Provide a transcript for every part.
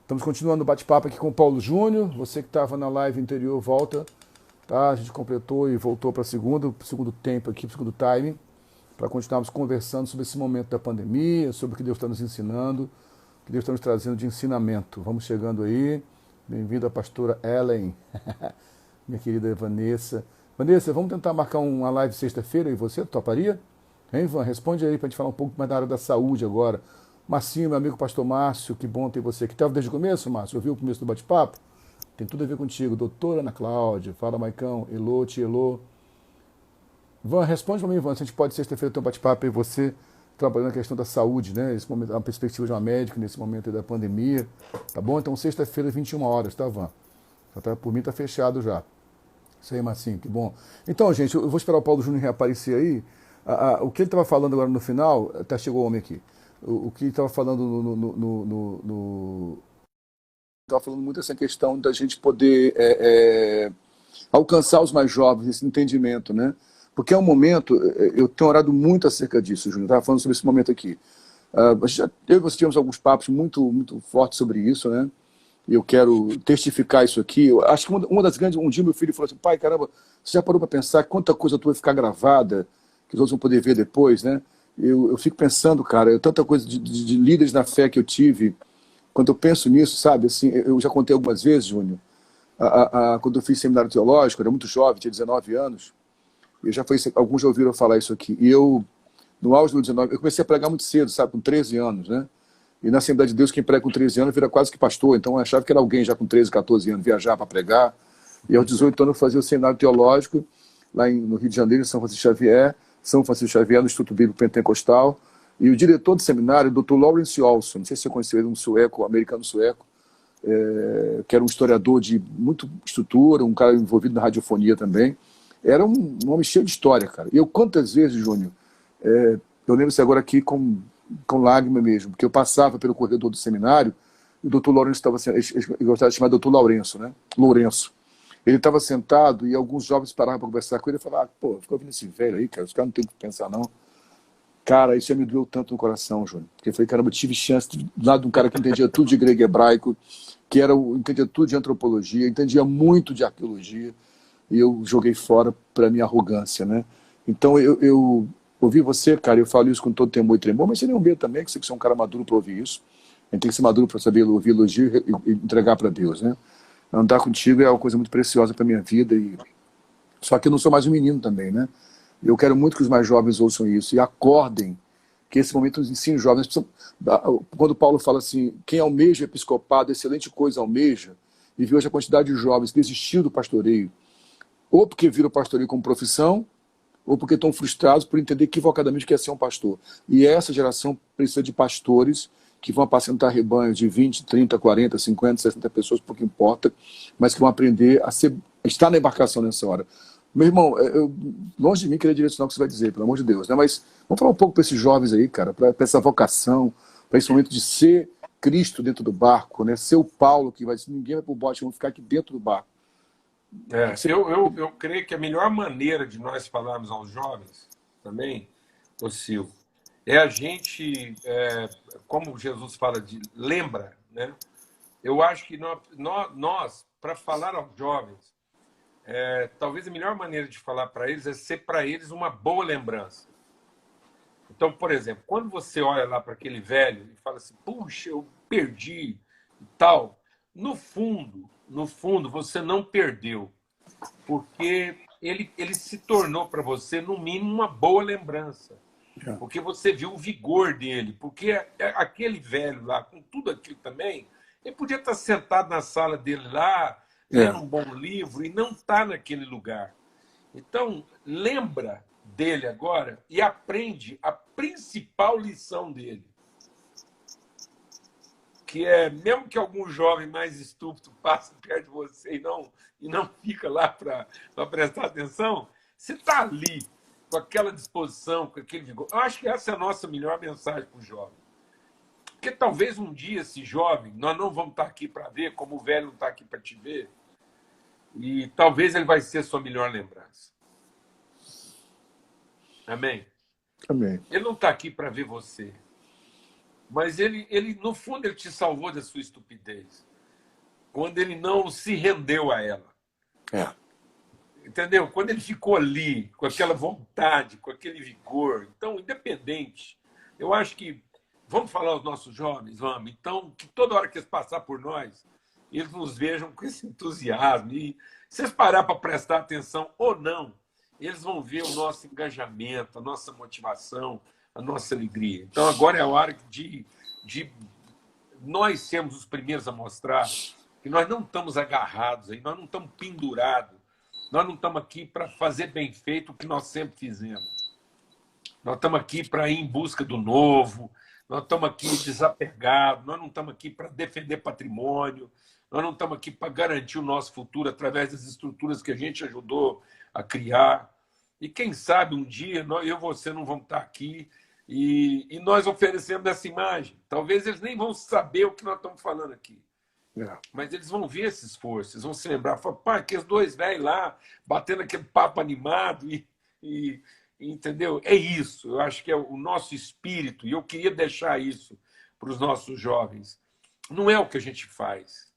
Estamos continuando o bate-papo aqui com o Paulo Júnior. Você que estava na live anterior, volta. Tá? A gente completou e voltou para o segundo tempo aqui, para o segundo time, para continuarmos conversando sobre esse momento da pandemia, sobre o que Deus está nos ensinando, o que Deus está nos trazendo de ensinamento. Vamos chegando aí. Bem-vindo a pastora Ellen, minha querida Vanessa. Vanessa, vamos tentar marcar uma live sexta-feira e você toparia? Hein, Ivan? Responde aí para a gente falar um pouco mais da área da saúde agora. Marcinho, meu amigo pastor Márcio, que bom ter você aqui. Estava desde o começo, Márcio? Ouviu o começo do bate-papo? Tem tudo a ver contigo. Doutora Ana Cláudia, fala Maicão, Elô, Tielô. Ivan, responde para mim, Ivan, se a gente pode sexta-feira ter um bate-papo aí, você trabalhando na questão da saúde, né? Esse momento, a perspectiva de uma médica nesse momento aí da pandemia. Tá bom? Então, sexta-feira, 21 horas, tá, Ivan? Por mim tá fechado já. Isso aí, Marcinho, que bom. Então, gente, eu vou esperar o Paulo Júnior reaparecer aí. O que ele estava falando agora no final, até chegou o homem aqui. O que ele estava falando estava falando muito essa questão da gente poder alcançar os mais jovens, esse entendimento, né? Porque é um momento, eu tenho orado muito acerca disso, Júnior, estava falando sobre esse momento aqui. Eu e você tivemos alguns papos muito, muito fortes sobre isso, né? E eu quero testificar isso aqui. Eu acho que uma das grandes... Um dia meu filho falou assim, pai, caramba, você já parou para pensar quanta coisa tua vai ficar gravada, que os outros vão poder ver depois, né? Eu fico pensando, cara, tanta coisa de líderes na fé que eu tive, quando eu penso nisso, sabe, assim, eu já contei algumas vezes, Júnior, quando eu fiz seminário teológico, eu era muito jovem, tinha 19 anos, alguns já ouviram falar isso aqui, e eu, no auge dos 19, eu comecei a pregar muito cedo, sabe, com 13 anos, né? E na Assembleia de Deus, quem prega com 13 anos vira quase que pastor, então eu achava que era alguém já com 13, 14 anos, viajar para pregar, e aos 18 anos eu fazia o seminário teológico, lá no Rio de Janeiro, em São Francisco Xavier, no Instituto Bíblico Pentecostal, e o diretor do seminário, o Dr. Lawrence Olson, não sei se você conheceu ele, um sueco, americano-sueco, que era um historiador de muita estrutura, um cara envolvido na radiofonia também. Era um homem cheio de história, cara. E eu, quantas vezes, Júnior, eu lembro isso agora aqui com lágrima mesmo, porque eu passava pelo corredor do seminário, e o Dr. Lourenço estava assim, eu gostava de chamar Dr. Lourenço, né? Lourenço. Ele estava sentado e alguns jovens paravam para conversar com ele e falavam, pô, fica ouvindo esse velho aí, cara, os caras não tem o que pensar, não. Cara, isso já me doeu tanto no coração, Júnior. Porque eu falei, caramba, eu tive chance do lado de um cara que entendia tudo de grego e hebraico, entendia tudo de antropologia, entendia muito de arqueologia, e eu joguei fora para minha arrogância, né? Então, eu ouvi você, cara, eu falo isso com todo temor e tremor, mas você nem um medo também, que você é um cara maduro para ouvir isso. A gente tem que ser maduro para saber ouvir elogio e entregar para Deus, né? Andar contigo é uma coisa muito preciosa para minha vida, só que eu não sou mais um menino também, né? Eu quero muito que os mais jovens ouçam isso e acordem, que esse momento nos ensine os jovens. Quando Paulo fala assim, quem almeja episcopado, excelente coisa almeja, e viu hoje a quantidade de jovens que desistiu do pastoreio, ou porque viram o pastoreio como profissão, ou porque estão frustrados por entender equivocadamente o que é ser um pastor. E essa geração precisa de pastores que vão apacentar rebanhos de 20, 30, 40, 50, 60 pessoas, pouco importa, mas que vão aprender a estar na embarcação nessa hora. Meu irmão, longe de mim querer direcionar o que você vai dizer, pelo amor de Deus, né? Mas vamos falar um pouco para esses jovens aí, cara, para essa vocação, para esse momento de ser Cristo dentro do barco, né? Ser o Paulo que vai dizer, ninguém vai pro bote, vamos ficar aqui dentro do barco. Eu creio que a melhor maneira de nós falarmos aos jovens também, ô Silvio, é a gente, como Jesus fala, lembra, né? Eu acho que nós para falar aos jovens, talvez a melhor maneira de falar para eles é ser para eles uma boa lembrança. Então, por exemplo, quando você olha lá para aquele velho e fala assim, puxa, eu perdi e tal, no fundo, você não perdeu, porque ele se tornou para você, no mínimo, uma boa lembrança. Porque você viu o vigor dele, porque aquele velho lá, com tudo aquilo também, ele podia estar sentado na sala dele lá, lendo um bom livro, e não está naquele lugar. Então, lembra dele agora e aprende a principal lição dele. Que é, mesmo que algum jovem mais estúpido passe perto de você e não fica lá para prestar atenção, você está ali, com aquela disposição, com aquele vigor. Eu acho que essa é a nossa melhor mensagem para o jovem. Porque talvez um dia esse jovem, nós não vamos estar aqui para ver, como o velho não está aqui para te ver, e talvez ele vai ser a sua melhor lembrança. Amém? Amém. Ele não está aqui para ver você. Mas no fundo, ele te salvou da sua estupidez. Quando ele não se rendeu a ela. É. Entendeu? Quando ele ficou ali, com aquela vontade, com aquele vigor. Então, independente, eu acho que, vamos falar aos nossos jovens, vamos. Então, que toda hora que eles passar por nós, eles nos vejam com esse entusiasmo. E se eles parar para prestar atenção ou não, eles vão ver o nosso engajamento, a nossa motivação, a nossa alegria. Então, agora é a hora de nós sermos os primeiros a mostrar que nós não estamos agarrados, aí, nós não estamos pendurados. Nós não estamos aqui para fazer bem feito o que nós sempre fizemos. Nós estamos aqui para ir em busca do novo, nós estamos aqui desapegados, nós não estamos aqui para defender patrimônio, nós não estamos aqui para garantir o nosso futuro através das estruturas que a gente ajudou a criar. E quem sabe um dia eu e você não vamos estar aqui e nós oferecemos essa imagem. Talvez eles nem vão saber o que nós estamos falando aqui. Mas eles vão ver esse esforço, eles vão se lembrar, falar, pá, aqueles dois velhos lá, batendo aquele papo animado, entendeu? É isso, eu acho que é o nosso espírito, e eu queria deixar isso para os nossos jovens. Não é o que a gente faz,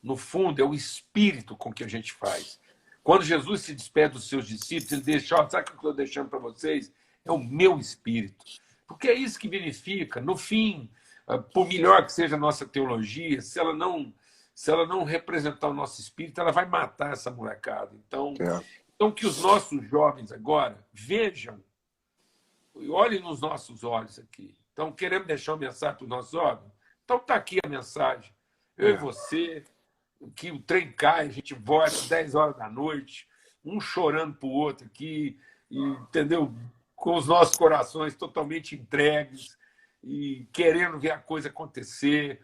no fundo, é o espírito com que a gente faz. Quando Jesus se despede dos seus discípulos, ele deixa, sabe o que eu estou deixando para vocês? É o meu espírito. Porque é isso que verifica, no fim, por melhor que seja a nossa teologia, se ela não representar o nosso espírito, ela vai matar essa molecada. Então que os nossos jovens agora vejam, olhem nos nossos olhos aqui. Então, queremos deixar uma mensagem para os nossos jovens? Então está aqui a mensagem. Eu e você, que o trem cai, a gente volta às 10 horas da noite, um chorando para o outro aqui, entendeu? Com os nossos corações totalmente entregues e querendo ver a coisa acontecer,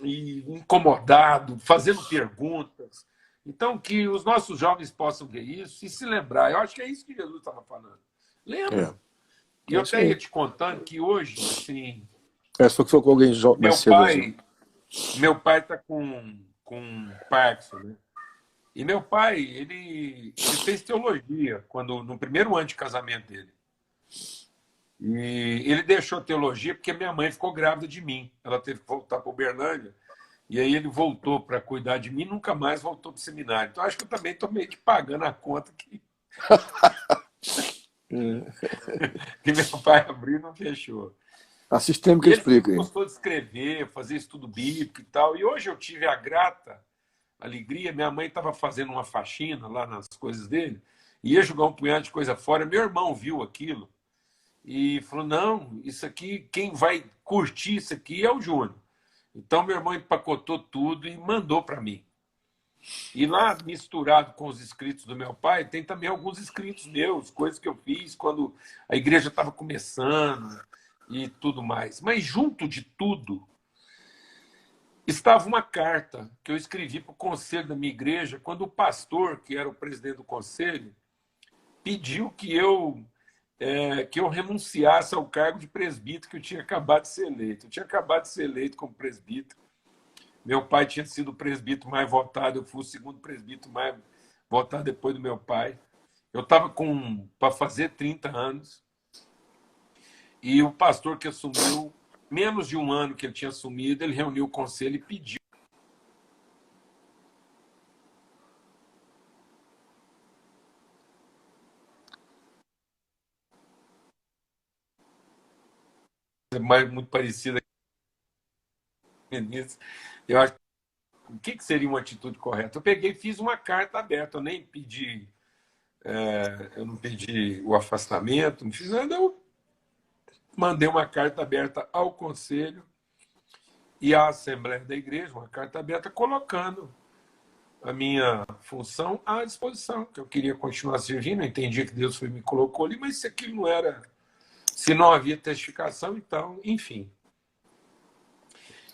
e incomodado, fazendo perguntas. Então, que os nossos jovens possam ver isso e se lembrar. Eu acho que é isso que Jesus estava falando. Lembra? E eu até ia te contando que hoje, assim... Só que foi com alguém mais cedo. Meu pai está com Parkinson, né? E meu pai, ele fez teologia no primeiro ano de casamento dele. E ele deixou teologia porque minha mãe ficou grávida de mim. Ela teve que voltar para Uberlândia. E aí ele voltou para cuidar de mim e nunca mais voltou para o seminário. Então acho que eu também estou meio que pagando a conta que meu pai abriu e não fechou. A sistêmica explica. Ele gostou de escrever, fazer estudo bíblico e tal. E hoje eu tive a grata alegria. Minha mãe estava fazendo uma faxina lá nas coisas dele. Ia jogar um punhado de coisa fora. Meu irmão viu aquilo. E falou, não, isso aqui, quem vai curtir isso aqui é o Júnior. Então, meu irmão empacotou tudo e mandou para mim. E lá, misturado com os escritos do meu pai, tem também alguns escritos meus, coisas que eu fiz quando a igreja estava começando e tudo mais. Mas, junto de tudo, estava uma carta que eu escrevi para o conselho da minha igreja, quando o pastor, que era o presidente do conselho, pediu que eu renunciasse ao cargo de presbítero que eu tinha acabado de ser eleito. Eu tinha acabado de ser eleito como presbítero. Meu pai tinha sido o presbítero mais votado, eu fui o segundo presbítero mais votado depois do meu pai. Eu estava para fazer 30 anos e o pastor que assumiu, menos de um ano que ele tinha assumido, ele reuniu o conselho e pediu muito parecida com isso. Eu acho o que seria uma atitude correta? Eu peguei e fiz uma carta aberta, eu nem pedi, eu não pedi o afastamento, não fiz nada, eu mandei uma carta aberta ao conselho e à Assembleia da Igreja, uma carta aberta colocando a minha função à disposição, que eu queria continuar servindo, eu entendia que Deus me colocou ali, mas se aquilo não era, se não havia testificação, então, enfim.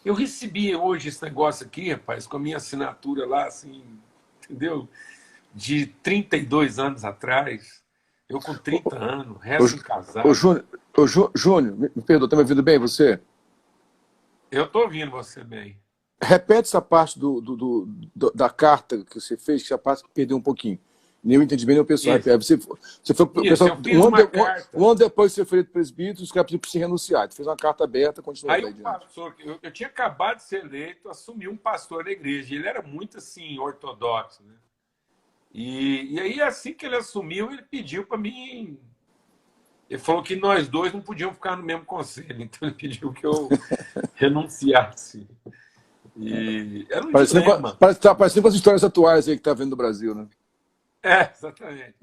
Eu recebi hoje esse negócio aqui, rapaz, com a minha assinatura lá, assim, entendeu? De 32 anos atrás. Eu com 30 anos, recém-casado. Júnior, me perdoa, está me ouvindo bem você? Eu estou ouvindo você bem. Repete essa parte da carta que você fez, que essa parte perdeu um pouquinho. Nem o entendimento, nem o pessoal. Isso. Você foi, Isso, eu fiz uma carta. um ano depois de ser feito presbítero, os caras pediram para você renunciar. Tu fez uma carta aberta, continuou Aí daí o diante. pastor, eu tinha acabado de ser eleito, assumi um pastor da igreja. Ele era muito assim, ortodoxo, né? E aí, assim que ele assumiu, ele pediu para mim. Ele falou que nós dois não podíamos ficar no mesmo conselho, então ele pediu que eu renunciasse. E era um dilema. Tá parecendo com as histórias atuais aí que tá vendo no Brasil, né? Exatamente.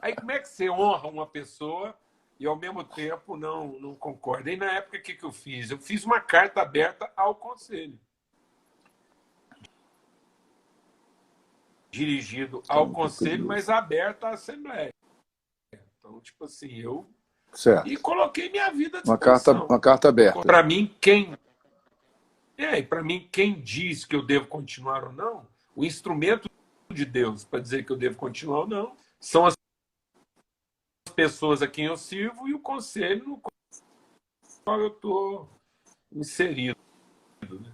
Aí como é que você honra uma pessoa e ao mesmo tempo não concorda? E na época, o que eu fiz? Eu fiz uma carta aberta ao conselho. Dirigido ao conselho, mas aberta à Assembleia. Então, tipo assim, Certo. E coloquei minha vida à disposição. Uma carta aberta. Para mim, para mim, quem diz que eu devo continuar ou não, o instrumento de Deus para dizer que eu devo continuar ou não, são as pessoas a quem eu sirvo e o conselho no qual eu estou inserido. Né?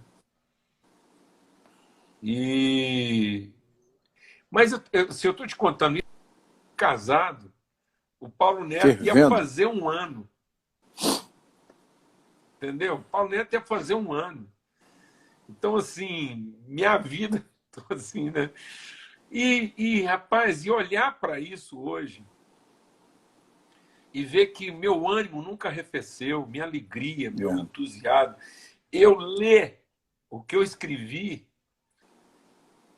Mas se eu estou te contando isso, casado, o Paulo Neto ia fazer um ano. Entendeu? O Paulo Neto ia fazer um ano. Então, assim, minha vida, assim, né? Rapaz, olhar para isso hoje e ver que meu ânimo nunca arrefeceu, minha alegria, meu entusiasmo, eu ler o que eu escrevi,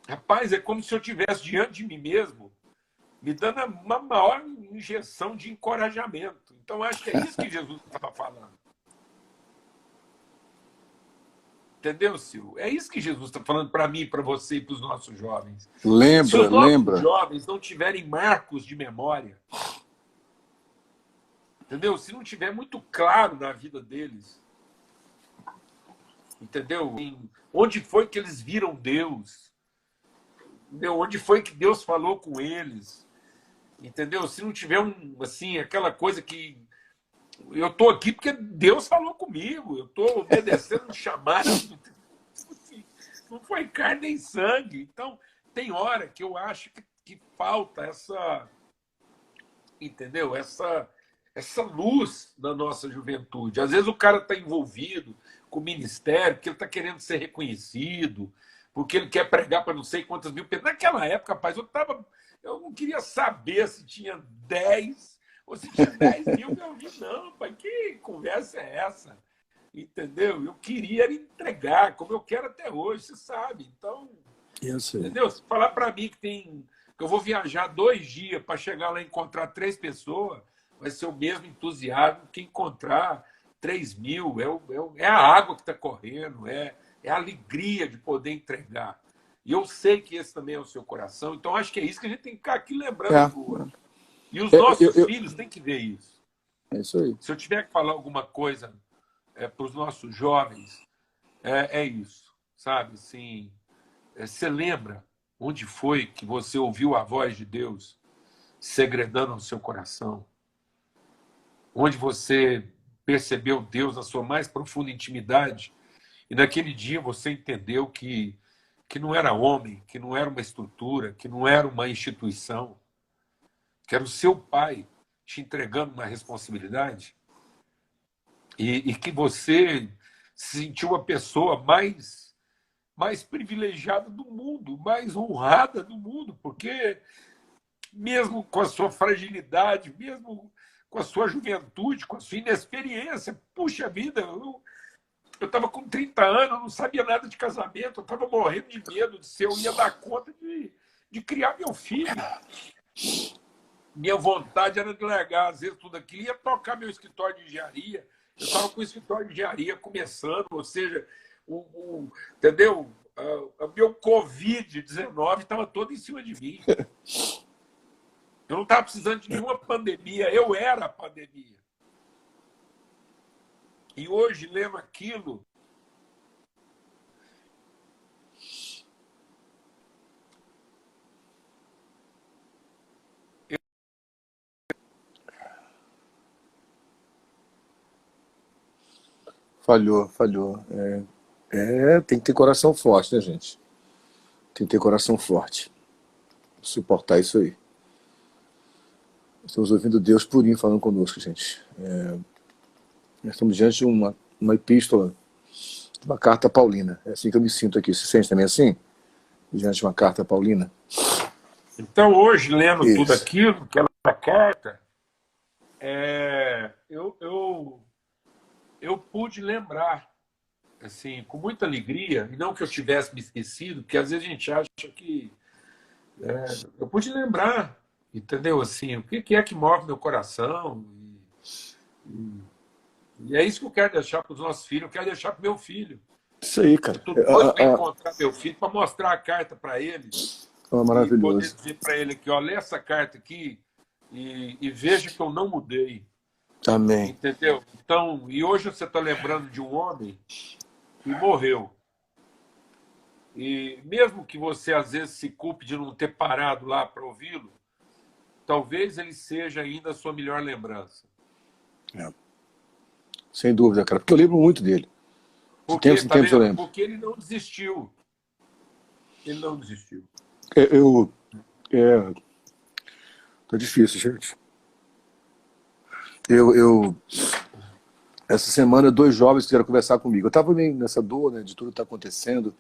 rapaz, é como se eu estivesse diante de mim mesmo, me dando uma maior injeção de encorajamento. Então, acho que é isso que Jesus estava falando. Entendeu, Silvio? É isso que Jesus está falando para mim, para você e para os nossos jovens. Se os nossos jovens não tiverem marcos de memória, entendeu? Se não tiver muito claro na vida deles, entendeu? Onde foi que eles viram Deus? Entendeu? Onde foi que Deus falou com eles? Entendeu? Se não tiver assim, aquela coisa que eu estou aqui porque Deus falou comigo, eu estou obedecendo um chamado, não foi carne nem sangue. Então, tem hora que eu acho que falta essa, entendeu? Essa luz da nossa juventude. Às vezes o cara está envolvido com o ministério, porque ele está querendo ser reconhecido, porque ele quer pregar para não sei quantas mil pessoas. Naquela época, rapaz, eu não queria saber se tinha 10 ou se tinha 10 mil que eu vi, não, pai, que conversa é essa? Entendeu? Eu queria entregar, como eu quero até hoje, você sabe. Então, entendeu? Se falar para mim que eu vou viajar 2 dias para chegar lá e encontrar 3 pessoas, vai ser o mesmo entusiasmo que encontrar 3 mil. É a água que está correndo, é a alegria de poder entregar. E eu sei que esse também é o seu coração, então acho que é isso que a gente tem que ficar aqui lembrando. E os nossos filhos têm que ver isso. É isso aí. Se eu tiver que falar alguma coisa para os nossos jovens, é isso, sabe? Assim, você lembra onde foi que você ouviu a voz de Deus segredando no seu coração? Onde você percebeu Deus na sua mais profunda intimidade e naquele dia você entendeu que não era homem, que não era uma estrutura, que não era uma instituição, que era o seu pai te entregando uma responsabilidade e que você se sentiu a pessoa mais privilegiada do mundo, mais honrada do mundo, porque mesmo com a sua fragilidade, mesmo com a sua juventude, com a sua inexperiência, puxa vida, eu estava com 30 anos, eu não sabia nada de casamento, eu estava morrendo de medo de se eu ia dar conta de criar meu filho. Minha vontade era de largar, às vezes, tudo aquilo, ia tocar meu escritório de engenharia. Eu estava com o escritório de engenharia começando, ou seja, entendeu? O meu Covid-19 estava todo em cima de mim. Eu não estava precisando de nenhuma pandemia, eu era a pandemia. E hoje, lendo aquilo, Falhou. Tem que ter coração forte, né, gente? Tem que ter coração forte. Suportar isso aí. Estamos ouvindo Deus purinho falando conosco, gente. Nós estamos diante de uma epístola, uma carta paulina. É assim que eu me sinto aqui. Se sente também assim? Diante de uma carta paulina? Então, hoje, lendo tudo Isso. aquilo, aquela carta, eu pude lembrar, assim, com muita alegria, e não que eu tivesse me esquecido, porque às vezes a gente acha que... eu pude lembrar, entendeu? Assim, o que é que move meu coração. E é isso que eu quero deixar para os nossos filhos, eu quero deixar para o meu filho. Isso aí, Eu cara. estou doido para encontrar meu filho, para mostrar a carta para ele e poder Maravilhoso. dizer para ele aqui, ó, lê essa carta aqui e veja que eu não mudei, Amém. entendeu? Então, e hoje você está lembrando de um homem que morreu. E mesmo que você às vezes se culpe de não ter parado lá para ouvi-lo, talvez ele seja ainda a sua melhor lembrança. É. Sem dúvida, cara. Porque eu lembro muito dele. De tempos em Tá tempos eu vendo? lembro. Porque ele não desistiu. Ele não desistiu. Tá difícil, gente. Essa semana, 2 jovens quiseram conversar comigo. Eu estava nessa dor, né, de tudo que está acontecendo,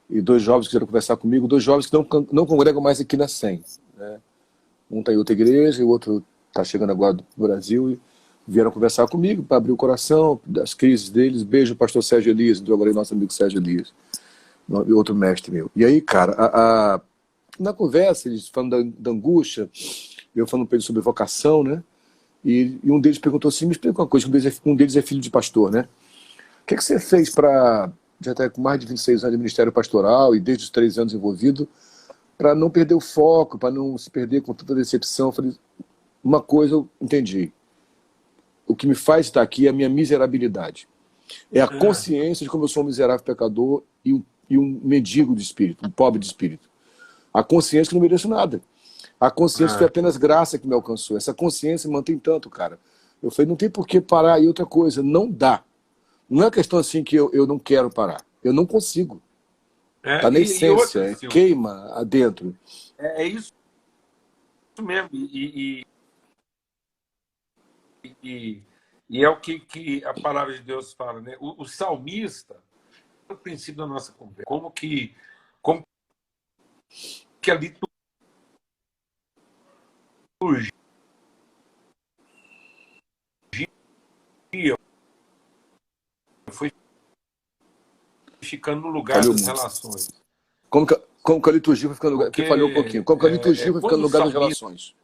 e 2 jovens quiseram conversar comigo, 2 jovens que não congregam mais aqui na SEM. Né? Um está em outra igreja, e o outro está chegando agora do Brasil, e vieram conversar comigo para abrir o coração, das crises deles. Beijo, pastor Sérgio Elias, do agora nosso amigo Sérgio Elias, outro mestre meu. E aí, cara, na conversa, eles falando da angústia, eu falando para eles sobre vocação, né? E um deles perguntou assim, me explica uma coisa, um deles é filho de pastor, né? O que você fez para, já está com mais de 26 anos de ministério pastoral e desde os 3 anos envolvido, para não perder o foco, para não se perder com tanta decepção? Eu falei, uma coisa eu entendi. O que me faz estar aqui é a minha miserabilidade. É a consciência de como eu sou um miserável pecador e um mendigo de espírito, um pobre de espírito. A consciência que não mereço nada. A consciência foi apenas graça que me alcançou. Essa consciência me mantém tanto, cara. Eu falei, não tem por que parar. E outra coisa, não dá. Não é questão assim que eu não quero parar. Eu não consigo. Está na E outra, essência, Silvio, queima adentro. é isso mesmo. E é o que a palavra de Deus fala, né? O salmista, no princípio da nossa conversa, como que a liturgia foi ficando no lugar Falhou das muito. relações. Como que a liturgia foi ficando no lugar... Porque falhou um pouquinho. Porque Como que a liturgia foi ficando quando no o lugar das salmista... relações?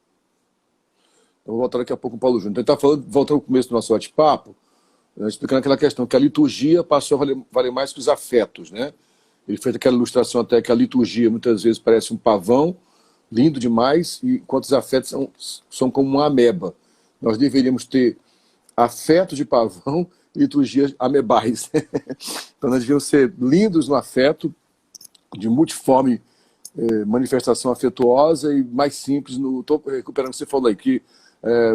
Eu vou voltar daqui a pouco com o Paulo Júnior. Então, ele está falando, voltando ao começo do nosso bate-papo, explicando aquela questão, que a liturgia passou a valer mais que os afetos, né? Ele fez aquela ilustração até que a liturgia muitas vezes parece um pavão, lindo demais, e enquanto os afetos são como uma ameba. Nós deveríamos ter afetos de pavão e liturgias amebais. Então nós devíamos ser lindos no afeto, de multiforme manifestação afetuosa e mais simples no... Estou recuperando o que você falou aí, que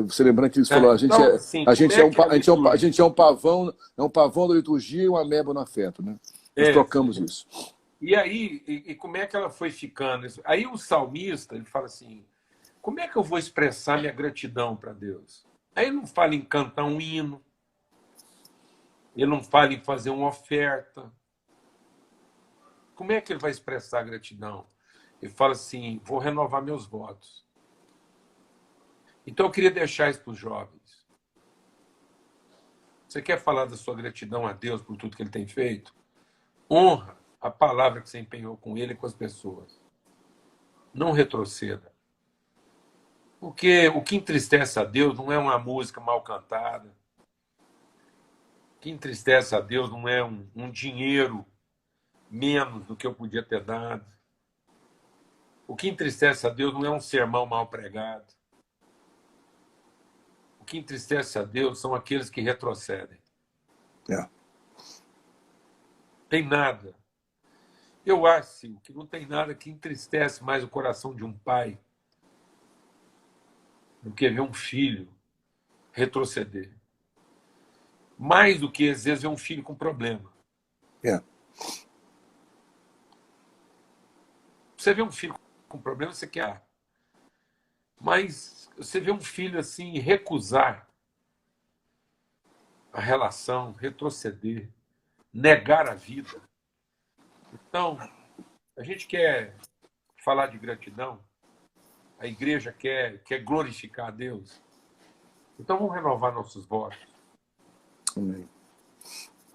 você lembrando que ele falou, Então, assim, como é que a a gente é liturgia... um pavão da liturgia e uma ameba no afeto, né? Nós É, trocamos isso. e aí, como é que ela foi ficando? Aí o salmista, ele fala assim, como é que eu vou expressar minha gratidão para Deus? Aí ele não fala em cantar um hino, ele não fala em fazer uma oferta. Como é que ele vai expressar gratidão? Ele fala assim, vou renovar meus votos. Então eu queria deixar isso para os jovens. Você quer falar da sua gratidão a Deus por tudo que Ele tem feito? Honra a palavra que você empenhou com Ele e com as pessoas. Não retroceda. Porque o que entristece a Deus não é uma música mal cantada. O que entristece a Deus não é um dinheiro menos do que eu podia ter dado. O que entristece a Deus não é um sermão mal pregado. O que entristece a Deus são aqueles que retrocedem. É. Tem nada. Eu acho que não tem nada que entristece mais o coração de um pai do que ver um filho retroceder. Mais do que, às vezes, ver um filho com problema. É. Você vê um filho com problema, você quer. Mas você vê um filho assim recusar a relação, retroceder, negar a vida. Então, a gente quer falar de gratidão, a igreja quer glorificar a Deus. Então vamos renovar nossos votos. Amém.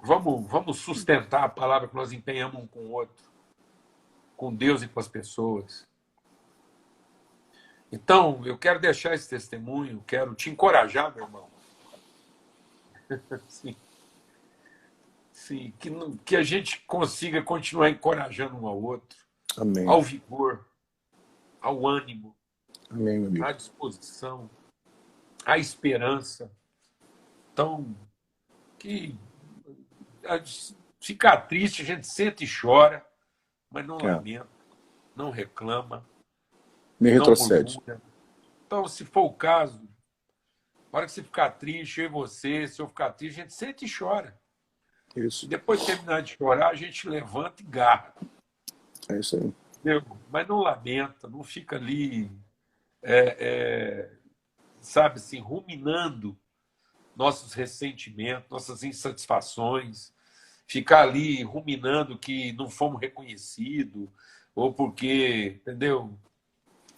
Vamos sustentar a palavra que nós empenhamos um com o outro, com Deus e com as pessoas. Então, eu quero deixar esse testemunho, quero te encorajar, meu irmão. Sim, sim, que a gente consiga continuar encorajando um ao outro, Amém. ao vigor, ao ânimo, Amém, meu amigo. à disposição, à esperança. Então, que ficar triste, a gente senta e chora, mas não lamenta, não reclama, Nem não retrocede. murmura. Então, se for o caso, na hora que você ficar triste, eu e você, se eu ficar triste, a gente senta e chora. Isso. Depois de terminar de chorar, a gente levanta e garra. É isso aí. Entendeu? Mas não lamenta, não fica ali, sabe assim, ruminando nossos ressentimentos, nossas insatisfações, ficar ali ruminando que não fomos reconhecidos, ou porque, entendeu?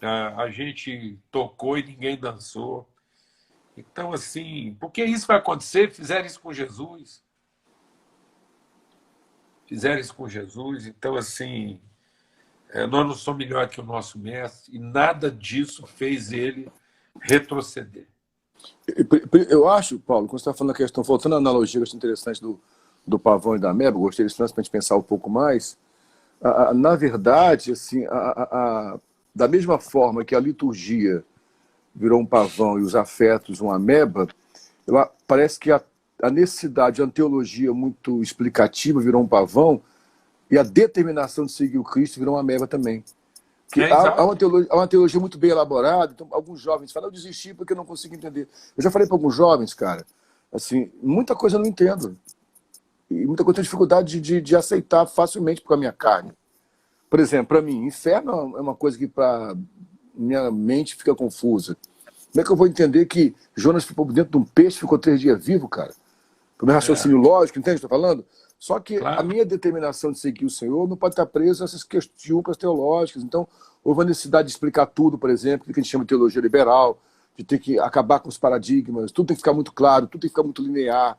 A gente tocou e ninguém dançou. Então, assim, porque isso vai acontecer, fizeram isso com Jesus. Fizeram isso com Jesus, então, assim, nós não somos melhor que o nosso mestre, e nada disso fez ele retroceder. Eu acho, Paulo, quando você está falando a questão, voltando à analogia, eu acho interessante do pavão e da ameba, eu gostei desse lance para a gente pensar um pouco mais. Na verdade, assim, da mesma forma que a liturgia virou um pavão e os afetos uma ameba, parece que a necessidade, a teologia muito explicativa virou um pavão e a determinação de seguir o Cristo virou uma ameba também. Que há uma teologia muito bem elaborada, então alguns jovens falam, eu desisti porque eu não consigo entender. Eu já falei para alguns jovens, cara, assim, muita coisa eu não entendo. E muita coisa eu tenho dificuldade de aceitar facilmente com a minha carne. Por exemplo, para mim, inferno é uma coisa que para minha mente fica confusa. Como é que eu vou entender que Jonas ficou dentro de um peixe, ficou 3 dias vivo, cara? Para o meu raciocínio lógico, entende o que eu estou falando? Só que a minha determinação de seguir o Senhor não pode estar presa a essas questões teológicas. Então, houve a necessidade de explicar tudo, por exemplo, o que a gente chama de teologia liberal, de ter que acabar com os paradigmas, tudo tem que ficar muito claro, tudo tem que ficar muito linear.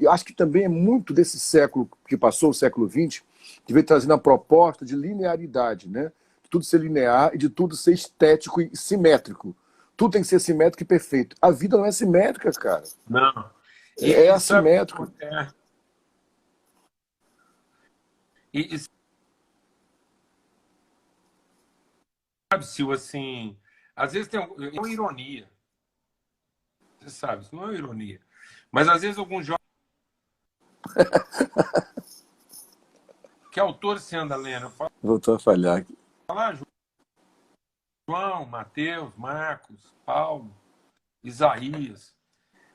Acho que também é muito desse século que passou, o século XX, que veio trazendo a proposta de linearidade, né? De tudo ser linear e de tudo ser estético e simétrico. Tudo tem que ser simétrico e perfeito. A vida não é simétrica, cara. Não. É assimétrico. Sabe, Silvio, assim, às vezes tem uma ironia. Você sabe, isso não é uma ironia. Mas às vezes alguns jovens. Que autor você anda lendo? Voltou a falhar aqui. Fala, João, Mateus, Marcos, Paulo, Isaías.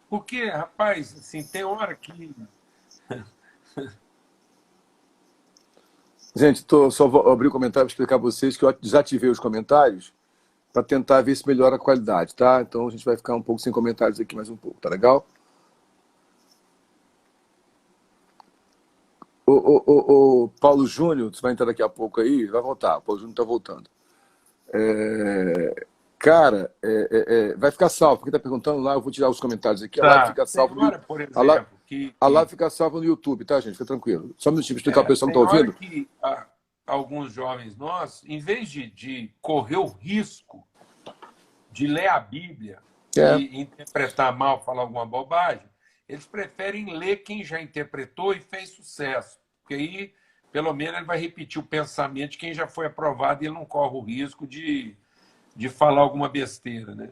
Porque, rapaz, assim, tem hora que. Gente, só vou abrir o comentário para explicar para vocês que eu desativei os comentários para tentar ver se melhora a qualidade, tá? Então a gente vai ficar um pouco sem comentários aqui mais um pouco, tá legal? O Paulo Júnior, você vai entrar daqui a pouco aí, vai voltar, o Paulo Júnior está voltando. Cara, vai ficar salvo, quem está perguntando lá, eu vou tirar os comentários aqui, a live fica salva no, por exemplo, a live fica salva no YouTube, tá, gente? Fica tranquilo. Só um minutinho para explicar para o pessoal que está ouvindo. Que alguns jovens nossos, em vez de correr o risco de ler a Bíblia e interpretar mal, falar alguma bobagem, eles preferem ler quem já interpretou e fez sucesso. Porque aí, pelo menos, ele vai repetir o pensamento de quem já foi aprovado e ele não corre o risco de falar alguma besteira, né?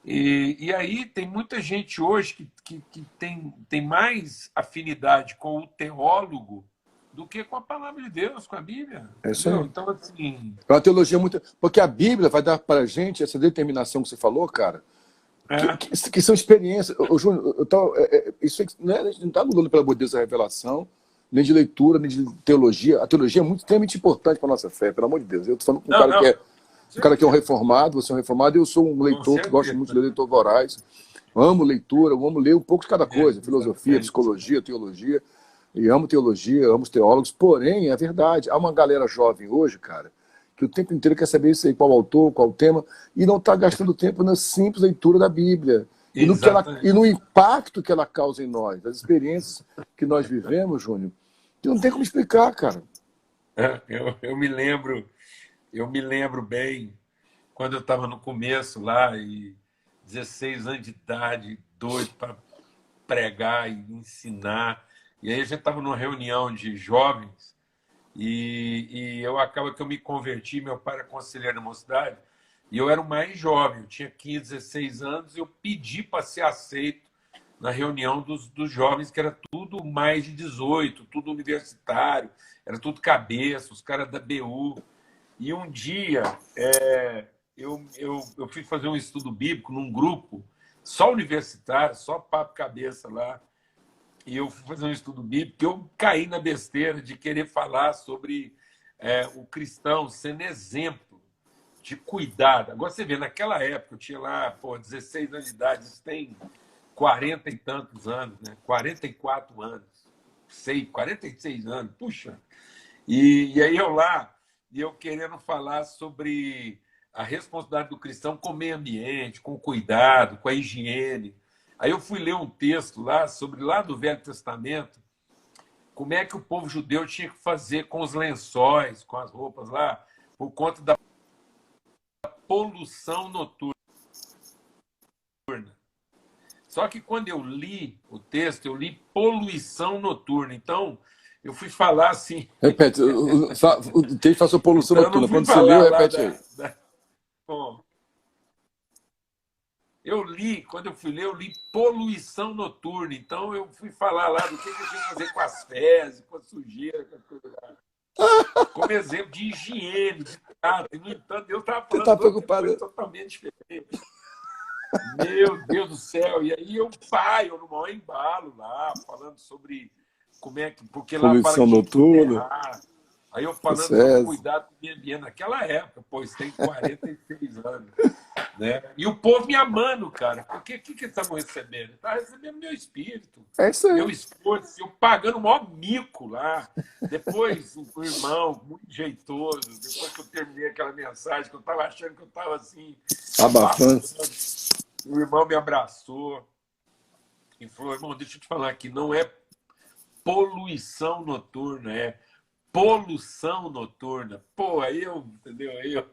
E aí tem muita gente hoje que tem mais afinidade com o teólogo do que com a palavra de Deus, com a Bíblia. É isso aí. Então, assim... É uma teologia muito... Porque a Bíblia vai dar para a gente essa determinação que você falou, cara, que são experiências. Júnior, isso não está mudando, pelo amor de Deus, a revelação, nem de leitura, nem de teologia. A teologia é muito extremamente importante para a nossa fé, pelo amor de Deus. Eu estou falando com um cara que é... O cara que é um reformado, você é um reformado, eu sou um Com leitor que gosta muito de certeza. ler Leitor Voraz. Amo leitura, eu amo ler um pouco de cada coisa, filosofia, Exatamente. psicologia, teologia, e amo teologia, amo os teólogos, porém, é verdade, há uma galera jovem hoje, cara, que o tempo inteiro quer saber isso aí, qual autor, qual tema, e não está gastando tempo na simples leitura da Bíblia, e no, que ela, e Exatamente. no impacto que ela causa em nós, das experiências que nós vivemos, Júnior, que não tem como explicar, cara. Eu me lembro bem quando eu estava no começo lá, e 16 anos de idade, doido para pregar e ensinar. E aí a gente estava numa reunião de jovens e eu acaba que eu me converti, meu pai era conselheiro da mocidade, e eu era o mais jovem, eu tinha 15, 16 anos, e eu pedi para ser aceito na reunião dos jovens, que era tudo mais de 18, tudo universitário, era tudo cabeça, os caras da BU. E um dia eu fui fazer um estudo bíblico num grupo, só universitário, só papo cabeça lá, e eu fui fazer um estudo bíblico, que eu caí na besteira de querer falar sobre o cristão sendo exemplo de cuidado. Agora você vê, naquela época, eu tinha lá, 16 anos de idade, isso tem 40 e tantos anos, né? 44 anos, sei, 46 anos, puxa. E aí eu lá, e eu querendo falar sobre a responsabilidade do cristão com o meio ambiente, com o cuidado, com a higiene. Aí eu fui ler um texto lá sobre lá do Velho Testamento, como é que o povo judeu tinha que fazer com os lençóis, com as roupas lá, por conta da poluição noturna. Só que quando eu li o texto, eu li poluição noturna. Então, eu fui falar assim. Repete, o texto faz sua poluição Então, eu não noturna. fui Quando você leu, falar lá repete aí. Bom, quando eu fui ler, eu li poluição noturna. Então, eu fui falar lá do que eu tinha que fazer com as fezes, com a sujeira, com a coisa lá. Como exemplo de higiene, de cuidado. E, no entanto, eu estava Você falando está de outra coisa preocupado? totalmente diferente. Meu Deus do céu! E aí eu no maior embalo lá, falando sobre como é que. Porque lá fala Poluição que tinha que noturna, enterrar. Aí eu as falando sobre fezes. cuidado com o meio ambiente naquela época, pois tem 46 anos. Né? E o povo me amando, cara. Porque o que eles estavam recebendo? Estavam recebendo meu espírito, É isso meu aí. esforço, eu pagando o maior mico lá. Depois, o irmão, muito jeitoso, depois que eu terminei aquela mensagem, que eu estava achando que eu estava assim, Abafando. abafando. O irmão me abraçou e falou: irmão, deixa eu te falar aqui, não é poluição noturna, é poluição noturna. Pô, aí eu, entendeu? Aí eu.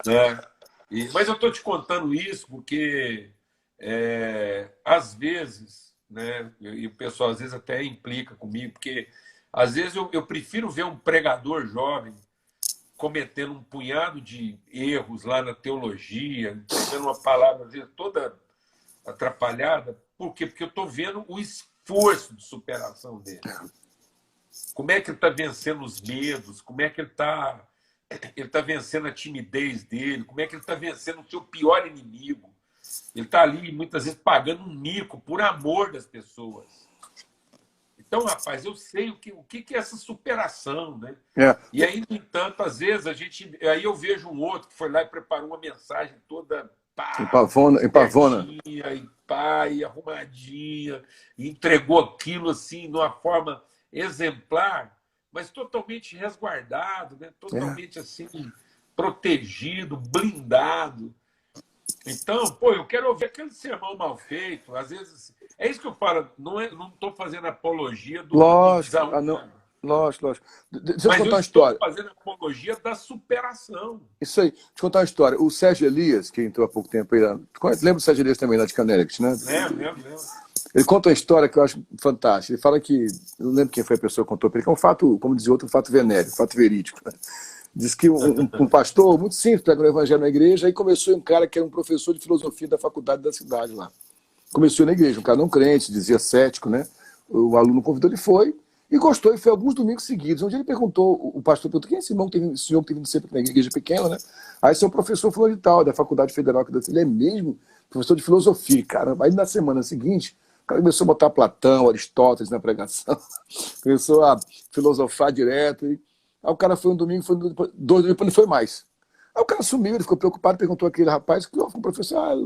Né? Mas eu estou te contando isso porque, às vezes, né, e o pessoal às vezes até implica comigo, porque às vezes eu prefiro ver um pregador jovem cometendo um punhado de erros lá na teologia, entendendo uma palavra às vezes toda atrapalhada. Por quê? Porque eu estou vendo o esforço de superação dele. Como é que ele está vencendo os medos? Como é que ele tá vencendo a timidez dele? Como é que ele está vencendo o seu pior inimigo? Ele está ali, muitas vezes, pagando um mico por amor das pessoas. Então, rapaz, eu sei o que é essa superação, né? É. E aí, no entanto, às vezes aí eu vejo um outro que foi lá e preparou uma mensagem toda pá, Empavona. certinha e pá, e arrumadinha, e entregou aquilo assim de uma forma exemplar, mas totalmente resguardado, né? É. Totalmente assim protegido, blindado. Então, pô, eu quero ouvir aquele sermão mal feito. Às vezes, é isso que eu falo. Não estou fazendo apologia do Lógico. Ah, não. desalinhamento, Lógico, lógico. Deixa eu te mas eu contar uma estou história. fazendo apologia da superação. Isso aí. Deixa eu te contar uma história. O Sérgio Elias, que entrou há pouco tempo aí, lembra do Sérgio Elias também lá de Canéricos, né? Lembro. Ele conta uma história que eu acho fantástica. Ele fala que, eu não lembro quem foi a pessoa que contou para ele, que é um fato, como dizia outro, um fato venéreo, um fato verídico. Né? Diz que um pastor muito simples pregou o evangelho na igreja, aí começou um cara que era um professor de filosofia da faculdade da cidade lá. Começou na igreja, um cara não crente, dizia cético, né? O aluno convidou, ele foi e gostou, e foi alguns domingos seguidos. Um dia ele perguntou, o pastor perguntou: quem é esse irmão que esse senhor que tem vindo sempre na igreja pequena, né? Aí seu professor falou de tal, da faculdade federal aqui da cidade. Ele é mesmo professor de filosofia, cara. Aí na semana seguinte, o cara começou a botar Platão, Aristóteles na pregação, começou a filosofar direto. Aí o cara foi um domingo, foi dois domingos, depois não foi mais. Aí o cara sumiu, ele ficou preocupado, perguntou àquele rapaz, que o professor,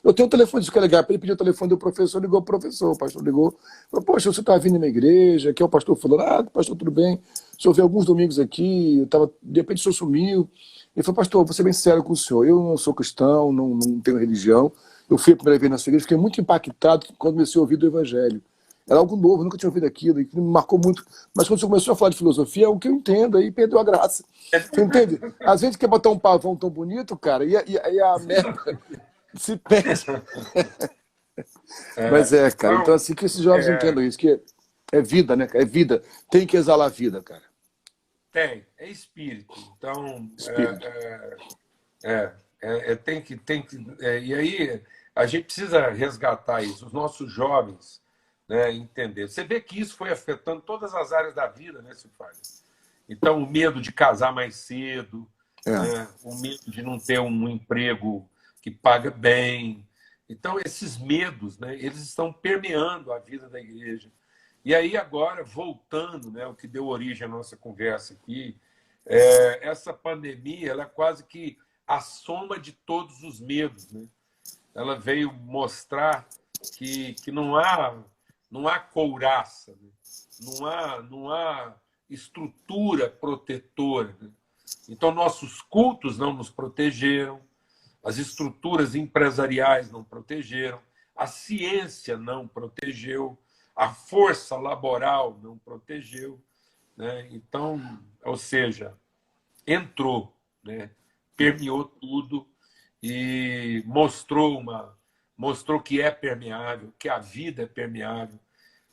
eu tenho um telefone, isso que é legal. Ele pediu o telefone do professor, ligou pro professor, o pastor ligou, falou, poxa, você está vindo na minha igreja, aqui é o pastor falando, pastor, tudo bem, o senhor veio alguns domingos aqui, de repente o senhor sumiu. Ele falou, pastor, vou ser bem sincero com o senhor, eu não sou cristão, não tenho religião, eu fui a primeira vez na sua igreja, fiquei muito impactado quando comecei a ouvir do evangelho. Era algo novo, nunca tinha ouvido aquilo, e me marcou muito. Mas quando você começou a falar de filosofia, é o que eu entendo, aí perdeu a graça. Você entende? Às vezes quer botar um pavão tão bonito, cara, e a merda se perde. Mas cara, então Não, assim, que esses jovens é, entendam isso, que é vida, né, cara? É vida. Tem que exalar a vida, cara. é espírito. Então, Espírito. e aí a gente precisa resgatar isso, os nossos jovens, né, entender. Você vê que isso foi afetando todas as áreas da vida, né, Silvio? Então, o medo de casar mais cedo, É, né, o medo de não ter um emprego que paga bem. Então, esses medos, né, eles estão permeando a vida da igreja. E aí, agora, voltando, né, o que deu origem à nossa conversa aqui, essa pandemia ela é quase que a soma de todos os medos. Né? Ela veio mostrar que não há couraça, né? não há estrutura protetora. Né? Então, nossos cultos não nos protegeram, as estruturas empresariais não protegeram, a ciência não protegeu, a força laboral não protegeu. Né? Então, ou seja, entrou, né? Permeou tudo e mostrou que é permeável, que a vida é permeável,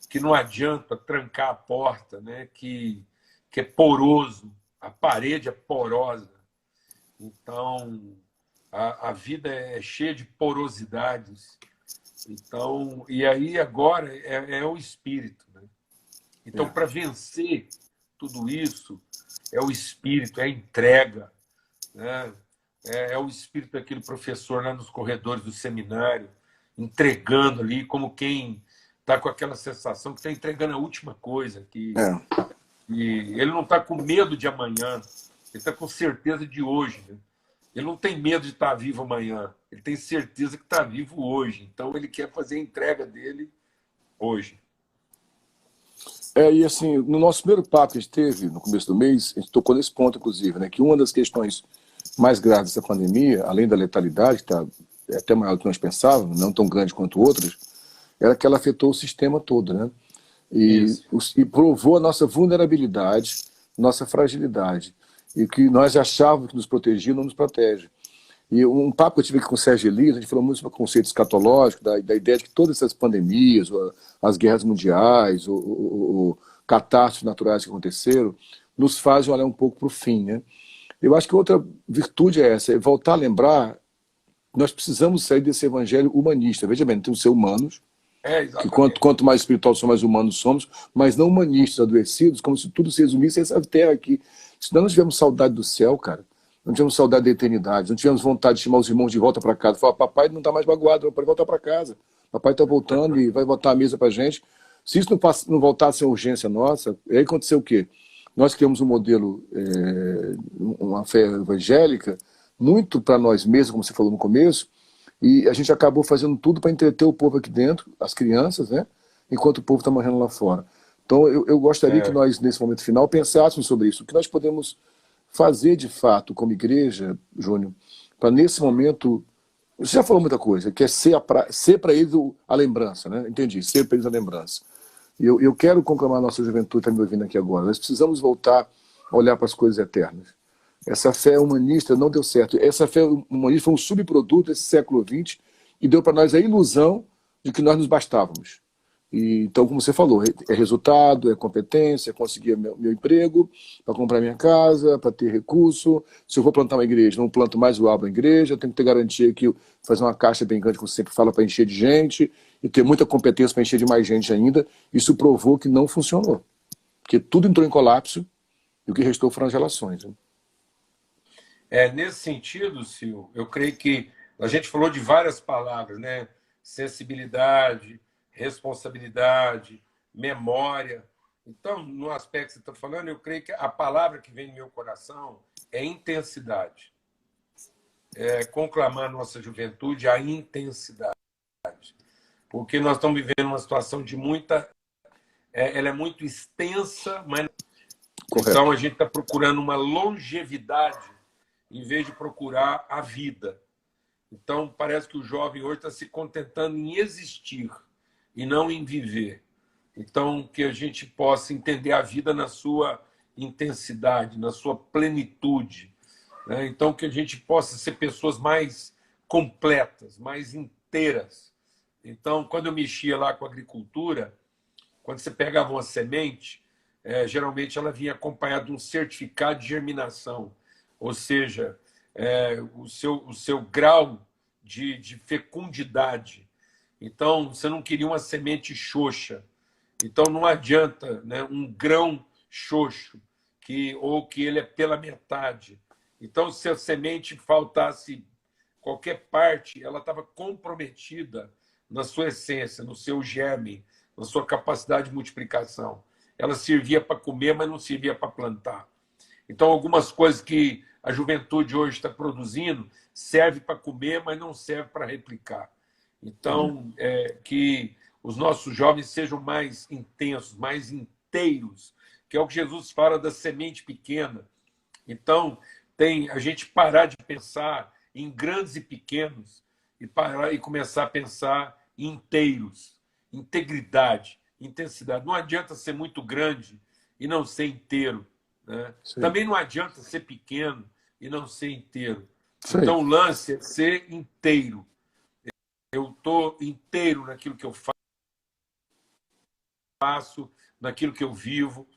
que não adianta trancar a porta, né? Que é poroso, a parede é porosa. Então, a vida é cheia de porosidades. Então, e aí agora é o espírito. Né? Então, é. para vencer tudo isso, é o espírito, é a entrega, né? É o espírito daquele professor lá nos corredores do seminário, entregando ali, como quem está com aquela sensação que está entregando a última coisa, É. e ele não está com medo de amanhã, ele está com certeza de hoje. Né? Ele não tem medo de estar vivo amanhã, ele tem certeza que está vivo hoje. Então, ele quer fazer a entrega dele hoje. E assim, no nosso primeiro papo que a gente teve, no começo do mês, a gente tocou nesse ponto, inclusive, né, que uma das questões mais graves dessa pandemia, além da letalidade, que está até maior do que nós pensávamos, não tão grande quanto outras, era que ela afetou o sistema todo, né? E, Isso. e provou a nossa vulnerabilidade, nossa fragilidade. E o que nós achávamos que nos protegia não nos protege. E um papo que eu tive aqui com o Sérgio Elias, a gente falou muito sobre o conceito escatológico, da ideia de que todas essas pandemias, as guerras mundiais, catástrofes naturais que aconteceram, nos fazem olhar um pouco para o fim, né? Eu acho que outra virtude é essa, é voltar a lembrar que nós precisamos sair desse evangelho humanista. Veja bem, temos que ser humanos, que Exatamente. quanto mais espiritual somos, mais humanos somos, mas não humanistas, adoecidos, como se tudo se resumisse a essa terra aqui. Se nós não tivermos saudade do céu, cara, não tivemos saudade da eternidade, não tivemos vontade de chamar os irmãos de volta para casa, falar, papai não está mais magoado, pode voltar para casa. Papai está voltando e vai botar a mesa para a gente. Se isso não voltasse a urgência nossa, aí aconteceu o quê? Nós criamos um modelo, uma fé evangélica, muito para nós mesmos, como você falou no começo, e a gente acabou fazendo tudo para entreter o povo aqui dentro, as crianças, né? Enquanto o povo está morrendo lá fora. Então, eu gostaria que É, nós, nesse momento final, pensássemos sobre isso. O que nós podemos fazer, de fato, como igreja, Júnior, para nesse momento... Você já falou muita coisa, que é ser para eles a lembrança, né? Entendi, ser para eles a lembrança. E eu quero conclamar a nossa juventude, está me ouvindo aqui agora. Nós precisamos voltar a olhar para as coisas eternas. Essa fé humanista não deu certo. Essa fé humanista foi um subproduto desse século XX e deu para nós a ilusão de que nós nos bastávamos. E, então, como você falou, é resultado, é competência, é conseguir meu emprego, para comprar minha casa, para ter recurso. Se eu vou plantar uma igreja, não planto mais o álbum na igreja, tenho que ter garantia que fazer uma caixa bem grande, como você sempre fala, para encher de gente, e ter muita competência para encher de mais gente ainda. Isso provou que não funcionou. Porque tudo entrou em colapso e o que restou foram as relações. Né? Nesse sentido, Sil, eu creio que a gente falou de várias palavras, né? Sensibilidade, responsabilidade, memória. Então, no aspecto que você está falando, eu creio que a palavra que vem no meu coração é intensidade. É conclamar a nossa juventude a intensidade. Porque nós estamos vivendo uma situação de muita... ela é muito extensa, mas... Correto. Então, a gente está procurando uma longevidade em vez de procurar a vida. Então, parece que o jovem hoje está se contentando em existir e não em viver. Então, que a gente possa entender a vida na sua intensidade, na sua plenitude, né? Então, que a gente possa ser pessoas mais completas, mais inteiras. Então, quando eu mexia lá com a agricultura, quando você pegava uma semente, geralmente ela vinha acompanhada de um certificado de germinação, ou seja, o seu grau de fecundidade. Então, você não queria uma semente xoxa. Então, não adianta, né, um grão xoxo, ou que ele é pela metade. Então, se a semente faltasse qualquer parte, ela estava comprometida na sua essência, no seu germe, na sua capacidade de multiplicação. Ela servia para comer, mas não servia para plantar. Então, algumas coisas que a juventude hoje está produzindo serve para comer, mas não serve para replicar. Então, que os nossos jovens sejam mais intensos, mais inteiros, que é o que Jesus fala da semente pequena. Então, tem a gente parar de pensar em grandes e pequenos e parar e começar a pensar em inteiros, integridade, intensidade. Não adianta ser muito grande e não ser inteiro, né? Também não adianta ser pequeno e não ser inteiro. Sim. Então, o lance é ser inteiro. Eu estou inteiro naquilo que eu faço, naquilo que eu vivo.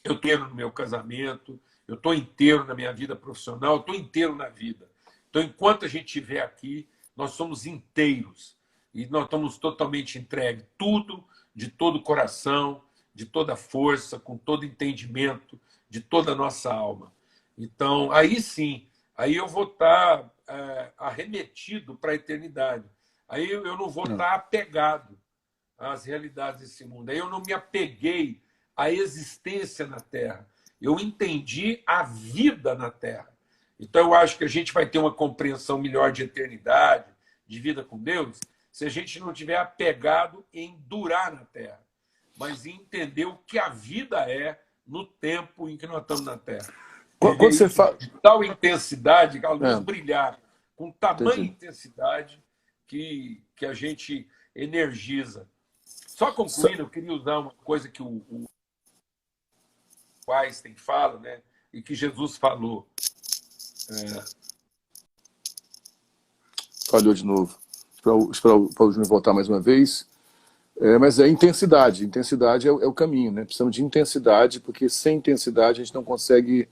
Eu estou inteiro no meu casamento, eu estou inteiro na minha vida profissional, eu estou inteiro na vida. Então, enquanto a gente estiver aqui, nós somos inteiros e nós estamos totalmente entregues. Tudo, de todo o coração, de toda a força, com todo entendimento, de toda a nossa alma. Então, aí sim, aí eu vou estar arremetido para a eternidade. Aí eu não vou estar apegado às realidades desse mundo. Aí eu não me apeguei à existência na Terra. Eu entendi a vida na Terra. Então, eu acho que a gente vai ter uma compreensão melhor de eternidade, de vida com Deus, se a gente não tiver apegado em durar na Terra, mas em entender o que a vida é no tempo em que nós estamos na Terra. Quando você fala... De tal intensidade, que a luz brilhar com tamanha intensidade que a gente energiza. Só concluindo, eu queria usar uma coisa que o Einstein fala, né, e que Jesus falou. Falhou de novo. Esperar o Paulo Júnior voltar mais uma vez. Mas é intensidade. Intensidade é o caminho, né? Precisamos de intensidade, porque sem intensidade a gente não consegue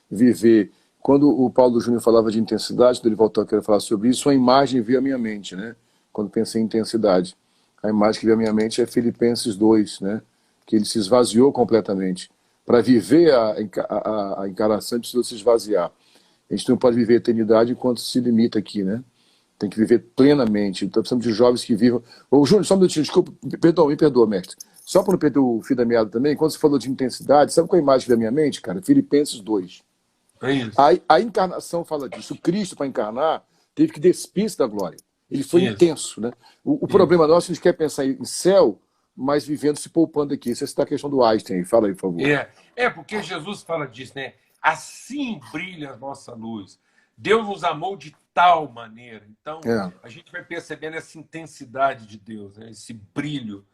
viver. Quando o Paulo Júnior falava de intensidade, quando ele voltou a querer falar sobre isso, uma imagem veio à minha mente, né? Quando pensei em intensidade. A imagem que veio à minha mente é Filipenses 2, né? Que ele se esvaziou completamente. Para viver a encarnação, precisa se esvaziar. A gente não pode viver a eternidade enquanto se limita aqui, né? Tem que viver plenamente. Então precisamos de jovens que vivam... Ô, Júnior, só um minutinho, desculpa, me perdoa, mestre. Só para não perder o fio da meada também, quando você falou de intensidade, sabe qual é a imagem que veio à minha mente, cara? Filipenses 2. É isso. A encarnação fala disso. O Cristo, para encarnar, teve que despir-se da glória. Ele foi intenso, né? O problema nosso, a gente quer pensar em céu, mas vivendo, se poupando aqui. Você está a questão do Einstein. Fala aí, por favor. Porque Jesus fala disso, né? Assim brilha a nossa luz. Deus nos amou de tal maneira. Então, a gente vai percebendo essa intensidade de Deus, né? Esse brilho,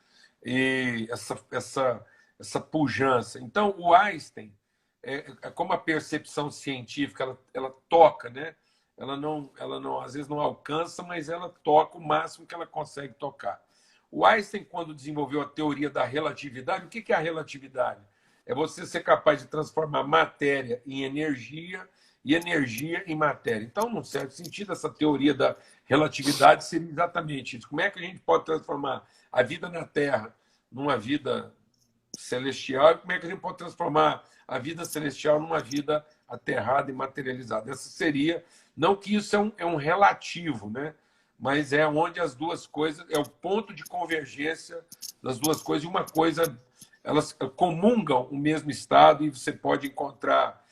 e essa pujança. Então, o Einstein, como a percepção científica, ela toca, né? Ela não, às vezes não alcança, mas ela toca o máximo que ela consegue tocar. O Einstein, quando desenvolveu a teoria da relatividade, o que é a relatividade? É você ser capaz de transformar matéria em energia e energia em matéria. Então, num certo sentido, essa teoria da relatividade seria exatamente isso. Como é que a gente pode transformar a vida na Terra numa vida celestial e como é que a gente pode transformar a vida celestial numa vida aterrada e materializada? Essa seria, não que isso é um relativo, né? Mas é onde as duas coisas, é o ponto de convergência das duas coisas, e uma coisa elas comungam o mesmo estado e você pode encontrar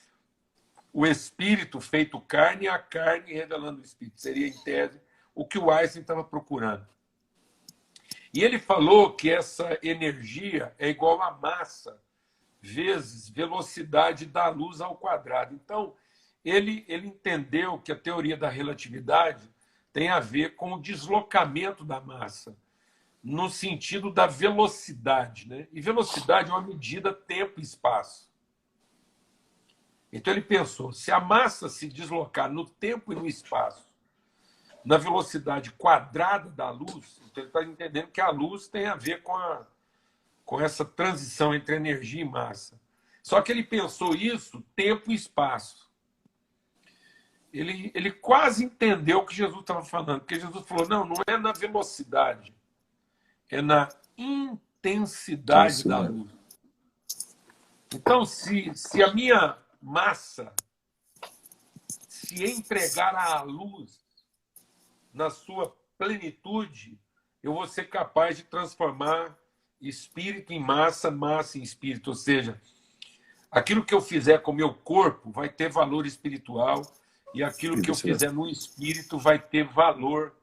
o espírito feito carne e a carne revelando o espírito. Seria, em tese, o que o Einstein estava procurando. E ele falou que essa energia é igual a massa vezes velocidade da luz ao quadrado. Então, ele entendeu que a teoria da relatividade tem a ver com o deslocamento da massa, no sentido da velocidade, né? E velocidade é uma medida tempo e espaço. Então ele pensou, se a massa se deslocar no tempo e no espaço, na velocidade quadrada da luz, então ele está entendendo que a luz tem a ver com essa transição entre energia e massa. Só que ele pensou isso, tempo e espaço. Ele quase entendeu o que Jesus estava falando, porque Jesus falou, não é na velocidade, é na intensidade da luz. Então, se a minha massa se entregar à luz na sua plenitude, eu vou ser capaz de transformar espírito em massa, massa em espírito. Ou seja, aquilo que eu fizer com o meu corpo vai ter valor espiritual e aquilo que eu fizer no espírito vai ter valor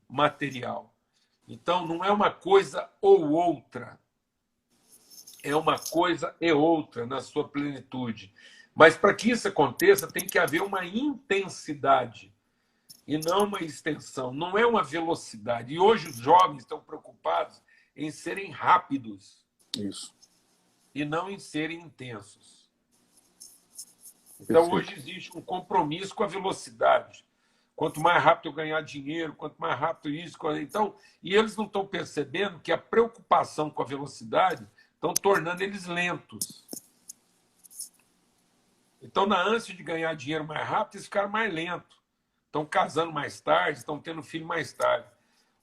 material. Então, não é uma coisa ou outra. É uma coisa e outra na sua plenitude. Mas para que isso aconteça, tem que haver uma intensidade e não uma extensão. Não é uma velocidade. E hoje os jovens estão preocupados em serem rápidos. Isso. E não em serem intensos. Então, hoje existe um compromisso com a velocidade. Quanto mais rápido eu ganhar dinheiro, quanto mais rápido isso... Então, e eles não estão percebendo que a preocupação com a velocidade estão tornando eles lentos. Então, na ânsia de ganhar dinheiro mais rápido, eles ficaram mais lentos. Estão casando mais tarde, estão tendo filho mais tarde.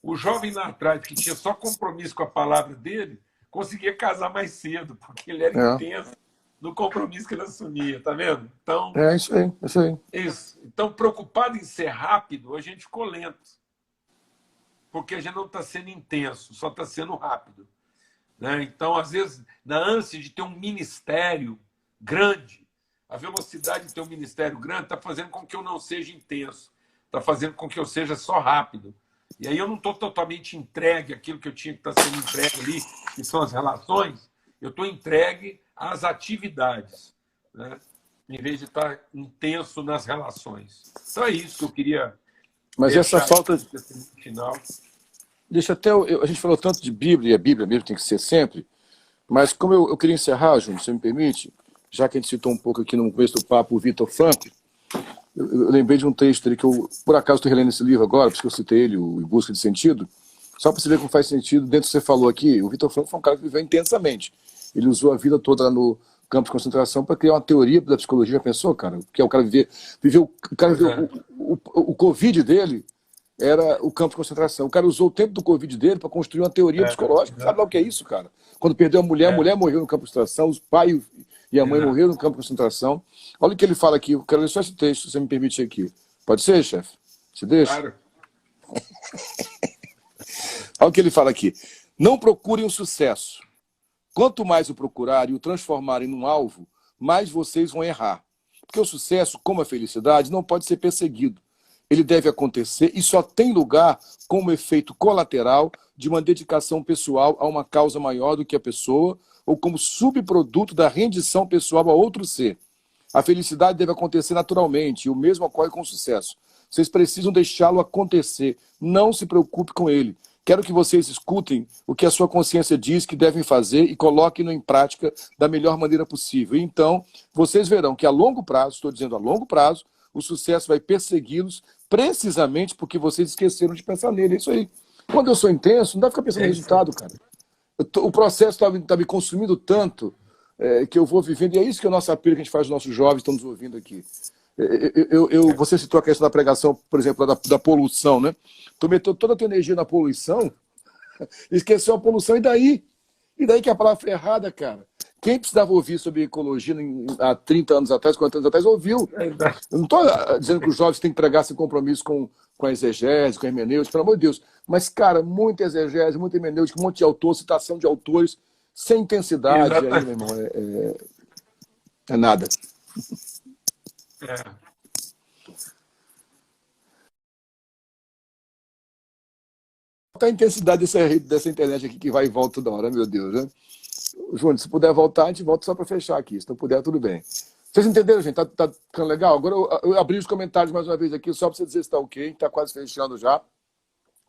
O jovem lá atrás, que tinha só compromisso com a palavra dele, conseguia casar mais cedo, porque ele era intenso no compromisso que ele assumia, tá vendo? Então, isso aí, isso aí. Isso. Então, preocupado em ser rápido, a gente ficou lento. Porque a gente não está sendo intenso, só está sendo rápido. Né? Então, às vezes, na ânsia de ter um ministério grande, a velocidade de ter um ministério grande está fazendo com que eu não seja intenso, está fazendo com que eu seja só rápido. E aí eu não estou totalmente entregue àquilo que eu tinha que estar sendo entregue ali, que são as relações, eu estou entregue às atividades, né? Em vez de estar intenso nas relações. Então é isso que eu queria. Mas essa falta final. Deixa até a gente falou tanto de Bíblia, e a Bíblia mesmo tem que ser sempre, mas como eu queria encerrar, Júnior, se você me permite, já que a gente citou um pouco aqui no começo do papo o Viktor Frankl, eu lembrei de um texto ali que eu, por acaso, estou relendo esse livro agora, porque eu citei ele, o Em Busca de Sentido, só para você ver como faz sentido dentro do que você falou aqui. O Viktor Frankl foi um cara que viveu intensamente. Ele usou a vida toda lá no campo de concentração para criar uma teoria da psicologia. Já pensou, cara? Que é o cara viveu o Covid dele era o campo de concentração. O cara usou o tempo do Covid dele para construir uma teoria psicológica. Sabe lá o que é isso, cara? Quando perdeu a mulher morreu no campo de concentração, os pais e a mãe morreram no campo de concentração. Olha o que ele fala aqui. Eu quero ler só esse texto, se você me permite aqui. Pode ser, chefe? Você deixa? Claro. Olha o que ele fala aqui. Não procurem o sucesso. Quanto mais o procurarem e o transformarem num alvo, mais vocês vão errar. Porque o sucesso, como a felicidade, não pode ser perseguido. Ele deve acontecer e só tem lugar como efeito colateral de uma dedicação pessoal a uma causa maior do que a pessoa ou como subproduto da rendição pessoal a outro ser. A felicidade deve acontecer naturalmente e o mesmo ocorre com o sucesso. Vocês precisam deixá-lo acontecer. Não se preocupe com ele. Quero que vocês escutem o que a sua consciência diz que devem fazer e coloquem-no em prática da melhor maneira possível. E então, vocês verão que a longo prazo, estou dizendo a longo prazo, o sucesso vai persegui-los precisamente porque vocês esqueceram de pensar nele. É isso aí. Quando eu sou intenso, não dá pra ficar pensando no resultado, cara. O processo está me consumindo tanto que eu vou vivendo. E é isso que é o nosso apelo que a gente faz aos nossos jovens que estão nos ouvindo aqui. Você citou a questão da pregação, por exemplo, da poluição, né? Tu meteu toda a tua energia na poluição, esqueceu a poluição, e daí? E daí que a palavra foi errada, cara. Quem precisava ouvir sobre ecologia há 30 anos atrás, 40 anos atrás, ouviu. Eu não estou dizendo que os jovens têm que pregar sem compromisso com a exegese, com a hermenêutica, pelo amor de Deus. Mas, cara, muita exegese, muita hermenêutica, um monte de autor, citação de autores, sem intensidade, aí, Exatamente. meu irmão, é nada. É. Qual a intensidade dessa internet aqui que vai e volta toda hora, meu Deus, né? Júnior, se puder voltar, a gente volta só para fechar aqui. Se não puder, tudo bem. Vocês entenderam, gente? Tá ficando legal? Agora eu abri os comentários mais uma vez aqui, só para você dizer se está ok. Está quase fechando já,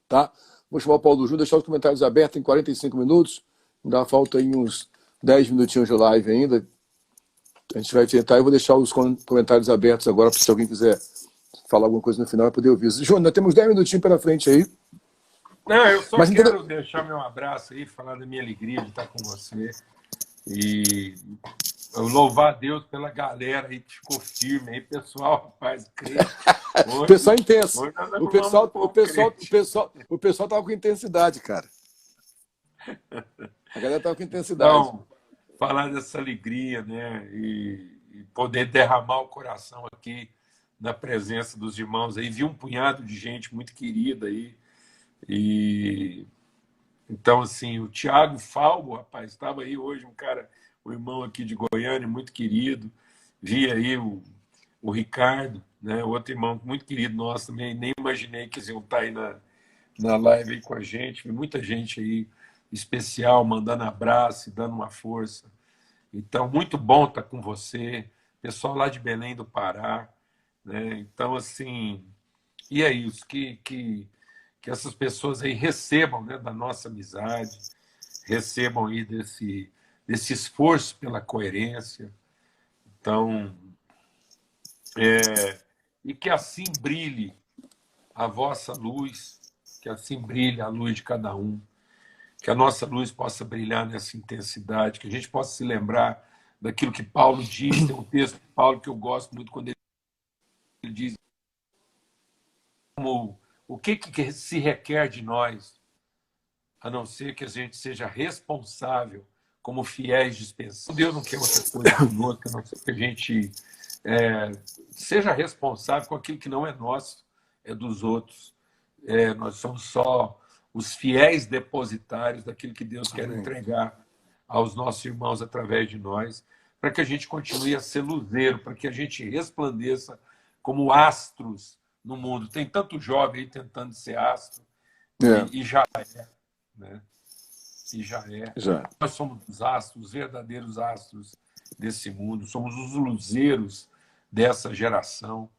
tá? Vou chamar o Paulo Júnior, deixar os comentários abertos em 45 minutos. Ainda falta aí uns 10 minutinhos de live ainda. A gente vai tentar, eu vou deixar os comentários abertos agora, se alguém quiser falar alguma coisa no final, vai poder ouvir. Júnior, nós temos 10 minutinhos pela frente aí. Não, eu só Mas quero deixar meu abraço aí, falar da minha alegria de estar com você. E eu louvar a Deus pela galera aí que ficou firme aí, pessoal, rapaz, crente. O pessoal é intenso. Hoje nós O pessoal, arrumamos um pouco crente. o pessoal tava com intensidade, cara. A galera tava com intensidade. Então, falar dessa alegria, né? E poder derramar o coração aqui na presença dos irmãos aí. Vi um punhado de gente muito querida aí. E então, assim, o Tiago Falbo, rapaz, estava aí hoje, um cara, o irmão aqui de Goiânia, muito querido. Vi aí o Ricardo, né? Outro irmão muito querido nosso também. Nem imaginei que eles iam estar aí na live aí com a gente. Vi muita gente aí especial, mandando abraço e dando uma força. Então, muito bom estar com você. Pessoal lá de Belém do Pará, né? Então, assim, e é isso, que essas pessoas aí recebam, né, da nossa amizade, recebam aí desse esforço pela coerência. Então, e que assim brilhe a vossa luz, que assim brilhe a luz de cada um, que a nossa luz possa brilhar nessa intensidade, que a gente possa se lembrar daquilo que Paulo diz. Tem um texto de Paulo que eu gosto muito, quando ele diz como o que se requer de nós, a não ser que a gente seja responsável como fiéis dispensadores. Deus não quer outra coisa conosco, a não ser que a gente seja responsável com aquilo que não é nosso, é dos outros. Nós somos só os fiéis depositários daquilo que Deus quer entregar aos nossos irmãos através de nós, para que a gente continue a ser luzeiro, para que a gente resplandeça como astros no mundo. Tem tanto jovem aí tentando ser astro, e já é. Né? E já é. Já. Nós somos os astros, os verdadeiros astros desse mundo, somos os luzeiros dessa geração.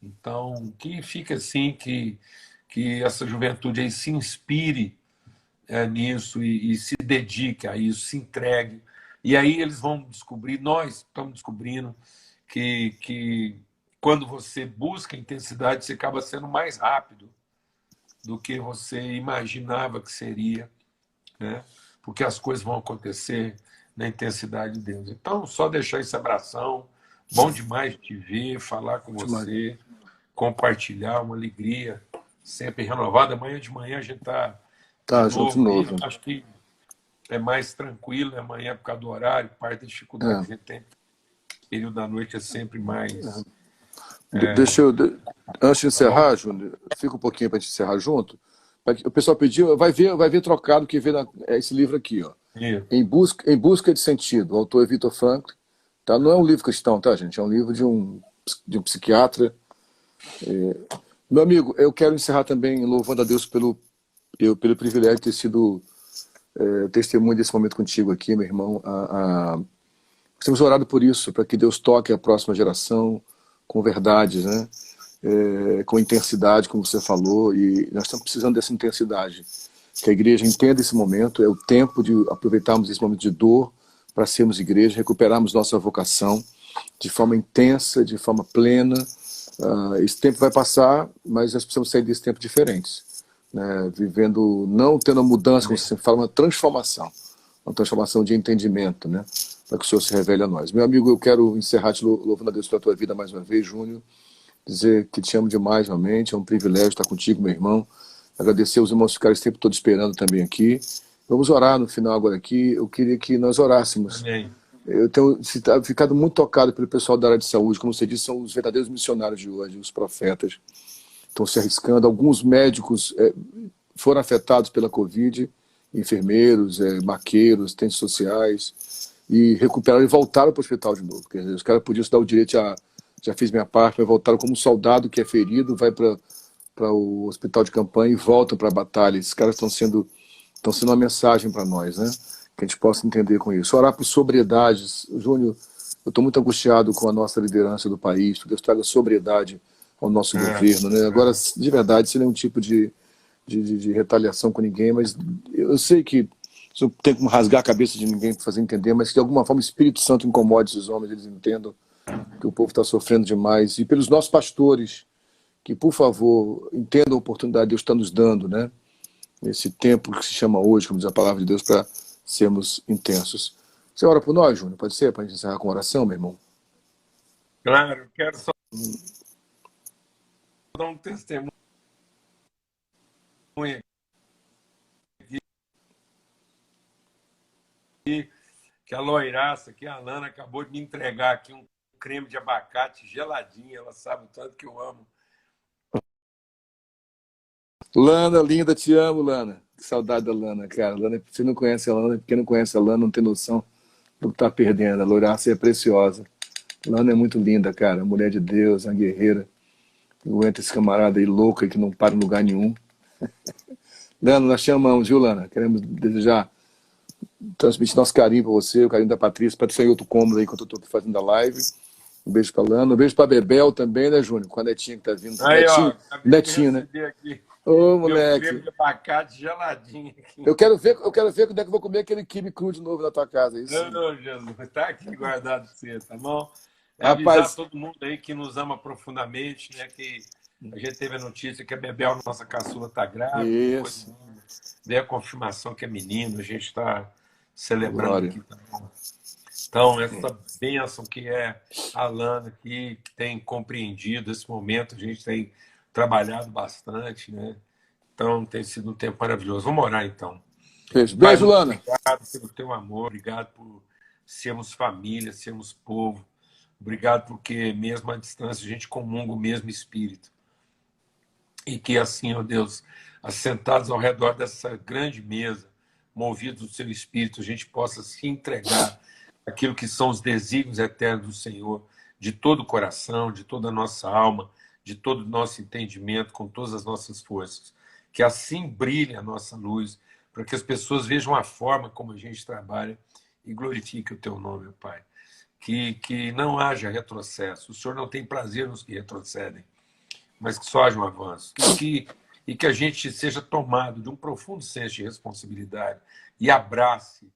Então, que fica assim, que essa juventude aí se inspire nisso e se dedique a isso, se entregue. E aí eles vão descobrir, nós estamos descobrindo que quando você busca intensidade, você acaba sendo mais rápido do que você imaginava que seria, né? Porque as coisas vão acontecer na intensidade de Deus. Então, só deixar esse abração. Bom demais te ver, falar com você, compartilhar uma alegria sempre renovada. Amanhã de manhã a gente está junto de novo. Acho que é mais tranquilo, amanhã por causa do horário, parte da dificuldade que a gente tem. O período da noite é sempre mais... Deixa eu, antes de encerrar, Júnior, fica um pouquinho para a gente encerrar junto. O pessoal pediu, vai ver trocado que vê esse livro aqui, ó. Em busca de Sentido. O autor é Viktor Frankl. Tá? Não é um livro cristão, tá, gente? É um livro de um psiquiatra. Meu amigo, eu quero encerrar também louvando a Deus pelo privilégio de ter sido testemunho desse momento contigo aqui, meu irmão. Temos orado por isso, para que Deus toque a próxima geração com verdades, né? Com intensidade, como você falou, e nós estamos precisando dessa intensidade. Que a igreja entenda esse momento, é o tempo de aproveitarmos esse momento de dor para sermos igreja, recuperarmos nossa vocação de forma intensa, de forma plena. Esse tempo vai passar, mas nós precisamos sair desse tempo diferentes, né? Vivendo, não tendo uma mudança, como você fala, uma transformação de entendimento, né? Para que o Senhor se revele a nós. Meu amigo, eu quero encerrar te louvando a Deus pela tua vida mais uma vez, Júnior, dizer que te amo demais, realmente, é um privilégio estar contigo, meu irmão. Agradecer aos irmãos que ficaram esse tempo todo esperando também aqui. Vamos orar no final agora aqui. Eu queria que nós orássemos. Amém. Eu tenho ficado muito tocado pelo pessoal da área de saúde. Como você disse, são os verdadeiros missionários de hoje, os profetas. Estão se arriscando. Alguns médicos foram afetados pela Covid enfermeiros, maqueiros, assistentes sociais, e recuperaram e voltaram para o hospital de novo. Quer dizer, os caras podiam se dar o direito já fiz minha parte, mas voltaram como um soldado que é ferido, vai para o hospital de campanha e voltam para a batalha. Esses caras estão sendo uma mensagem para nós, né? Que a gente possa entender com isso. Orar por sobriedade. Júnior, eu estou muito angustiado com a nossa liderança do país, que Deus traga sobriedade ao nosso governo, né? Agora, de verdade, sem nenhum tipo de retaliação com ninguém, mas eu sei que isso não tem como rasgar a cabeça de ninguém para fazer entender, mas que de alguma forma o Espírito Santo incomode esses homens, eles entendam que o povo está sofrendo demais. E pelos nossos pastores, que, por favor, entendam a oportunidade que Deus está nos dando, né? Nesse tempo que se chama hoje, como diz a palavra de Deus, para sermos intensos. Você ora por nós, Júnior? Pode ser? Para a gente encerrar com oração, meu irmão? Claro, eu quero só dar um testemunho aqui, que a loiraça, que a Alana acabou de me entregar aqui um creme de abacate geladinho, ela sabe o tanto que eu amo. Lana, linda, te amo, Lana. Que saudade da Lana, cara. Lana, você não conhece a Lana, porque não conhece a Lana, não tem noção do que está perdendo. A loiraça é preciosa. Lana é muito linda, cara. Mulher de Deus, uma guerreira. Não aguenta esse camarada aí louco aí que não para em lugar nenhum. Lana, nós te amamos, viu, Lana? Queremos desejar, transmitir nosso carinho para você, o carinho da Patrícia, para sair outro cômodo aí enquanto eu estou fazendo a live. Um beijo para Lana, um beijo para Bebel também, né, Júnior? Com a netinha que tá vindo. Aí, netinho, ó, netinho, né? Aqui. Ô, Meu moleque. creme de abacate geladinho aqui. Eu quero ver quando é que eu vou comer aquele quibe cru de novo na tua casa. Isso. Ô, Jesus, tá aqui guardado pra você, tá bom? Rapaz, avisar todo mundo aí que nos ama profundamente, né? Que a gente teve a notícia que a Bebel, nossa caçula, tá grávida. isso. Veio a confirmação que é menino, a gente está celebrando Glória. aqui, tá bom? Então, essa bênção que é a Alana aqui, que tem compreendido esse momento, a gente tem trabalhado bastante, né? Então, tem sido um tempo maravilhoso. Vamos orar, então. Beijo, Lana. Obrigado pelo teu amor, obrigado por sermos família, sermos povo. Obrigado porque, mesmo à distância, a gente comunga o mesmo Espírito. E que assim, ó Deus, assentados ao redor dessa grande mesa, movidos do seu Espírito, a gente possa se entregar àquilo que são os desígnios eternos do Senhor, de todo o coração, de toda a nossa alma, de todo o nosso entendimento, com todas as nossas forças. Que assim brilhe a nossa luz, para que as pessoas vejam a forma como a gente trabalha e glorifique o teu nome, Pai. Que não haja retrocesso. O Senhor não tem prazer nos que retrocedem, mas que só haja um avanço. E que a gente seja tomado de um profundo senso de responsabilidade e abrace,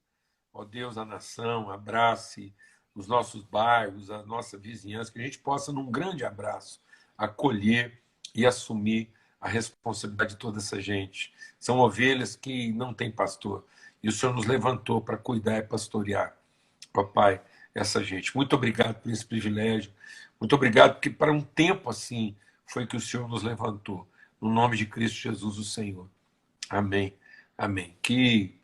ó Deus, a nação, abrace os nossos bairros, a nossa vizinhança, que a gente possa, num grande abraço, acolher e assumir a responsabilidade de toda essa gente. São ovelhas que não têm pastor. E o Senhor nos levantou para cuidar e pastorear, papai, essa gente. Muito obrigado por esse privilégio. Muito obrigado porque para um tempo assim foi que o Senhor nos levantou. No nome de Cristo Jesus, o Senhor. Amém. Amém. Que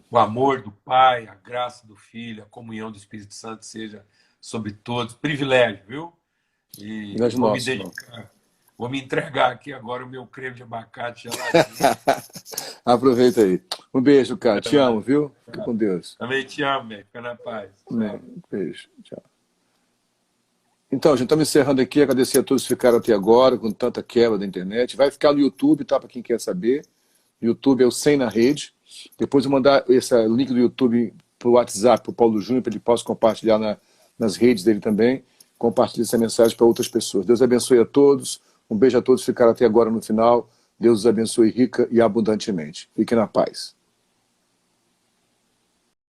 o amor do Pai, a graça do Filho, a comunhão do Espírito Santo seja sobre todos. Privilégio, viu? E vou me dedicar. Vou me entregar aqui agora o meu creme de abacate geladinho. Aproveita aí. Um beijo, cara. Te amo, viu? Fica com Deus. Também te amo, né? Fica na paz. Beijo. Tchau. Então, a gente estamos encerrando aqui. Agradecer a todos que ficaram até agora, com tanta quebra da internet. Vai ficar no YouTube, tá? Para quem quer saber. O YouTube é o 100 na Rede. Depois eu vou mandar esse link do YouTube para o WhatsApp, para o Paulo Júnior, para ele possa compartilhar nas redes dele também. Compartilhe essa mensagem para outras pessoas. Deus abençoe a todos. Um beijo a todos que ficaram até agora no final. Deus os abençoe rica e abundantemente. Fiquem na paz.